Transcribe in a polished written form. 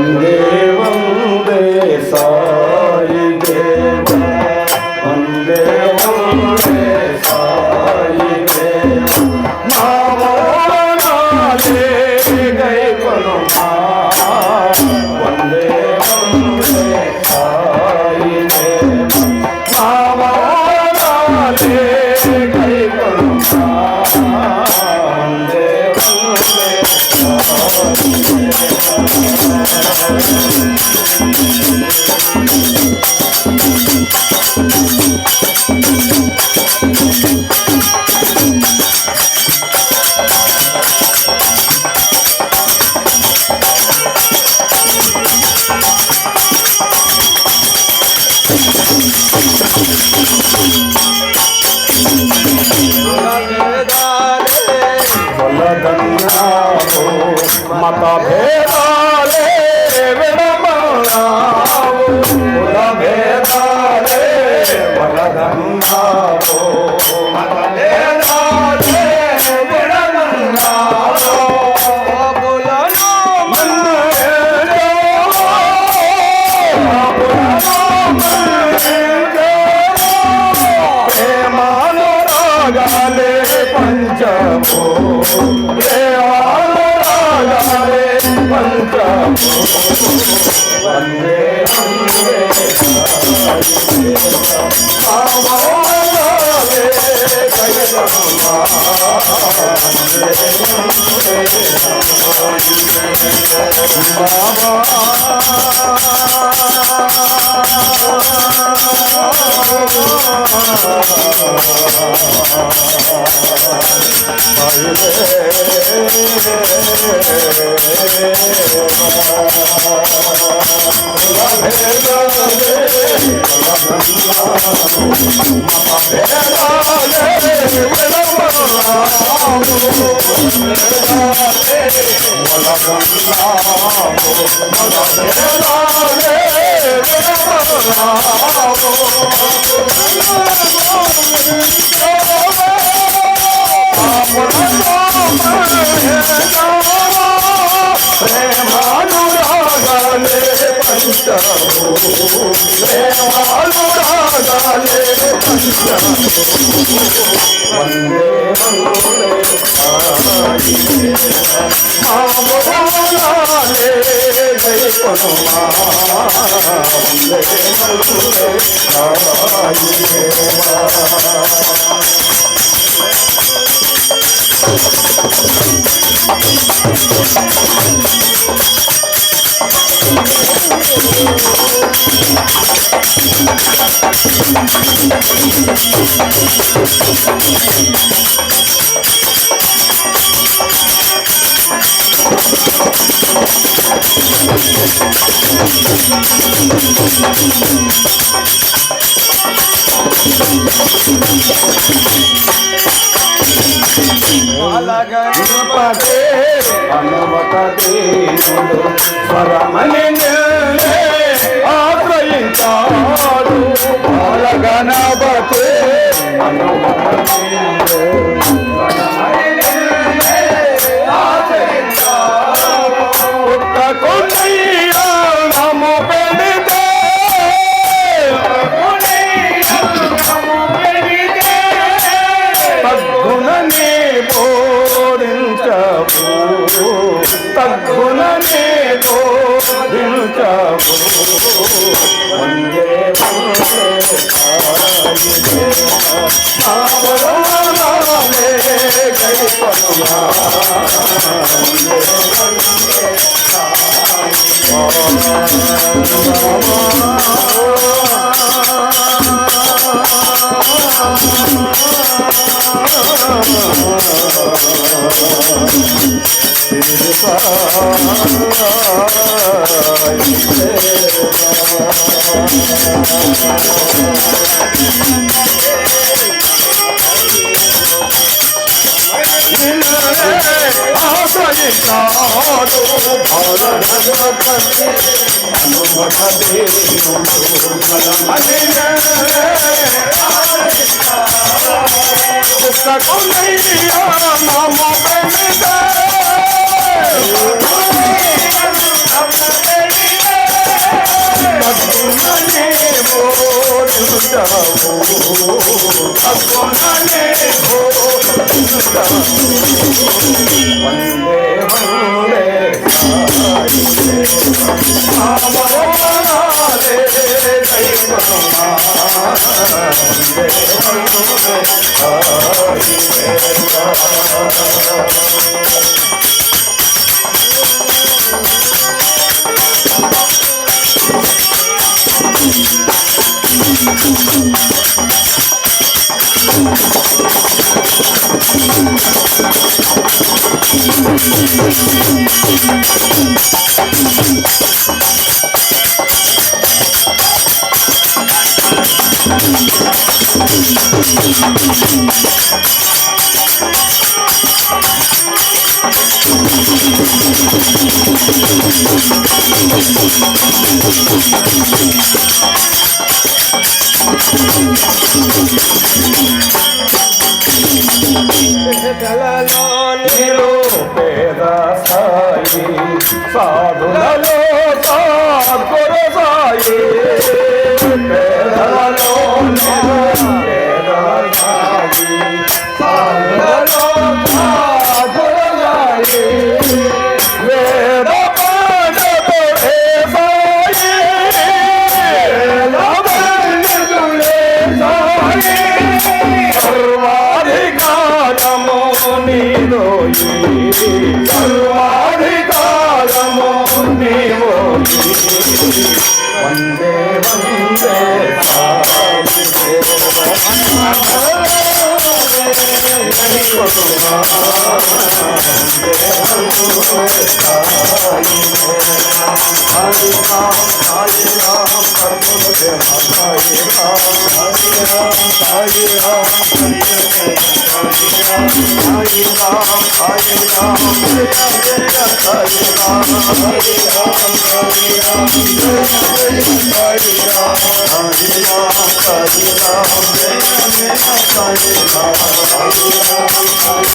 వందే వందే సాయి దేవ వందే వందే సాయి దేవ మావోనాలే గై పనుమా వందే వందే సాయి దేవ మావోనాలే గై పనుమా వందే వందే సాయి మత భేదాలే విడమన్నావు కుల భేదాలే వలదన్నావు మత భేదాలే విడమన్నావు కులను ప్రేమానురాగాలే పంచభూ వందే వందే మావోనాలే గై పనుమా ప్రేమానురాగాలే పంచభూ ప్రేమానురాగాలే పంచభూ వందే వందే సాయి మావోనాలే గై పనుమా వందే వందే సాయి గణపతే హనుమత దేవుడు స్వరమని ఆశ్రయించాడు బాల గణపతే హనుమత తగ్గుననే బోధించవు వందే వందే సాయి మావోనాలే గై పనుమా వందే వందే తగుననే వందే వందే ఆమోనాలే దైవమా వందే పేదలలో పేద సాయి సాధులలో సాధుర సాయి పేదలలో పేద సాయి సాధులలో సాధుర సాయి వేద పాఠకుడే సాయి వేద పండితుడే సాయి సర్వాధికారము నీలోయి సర్వాధికారము నీలోయి వందే వందే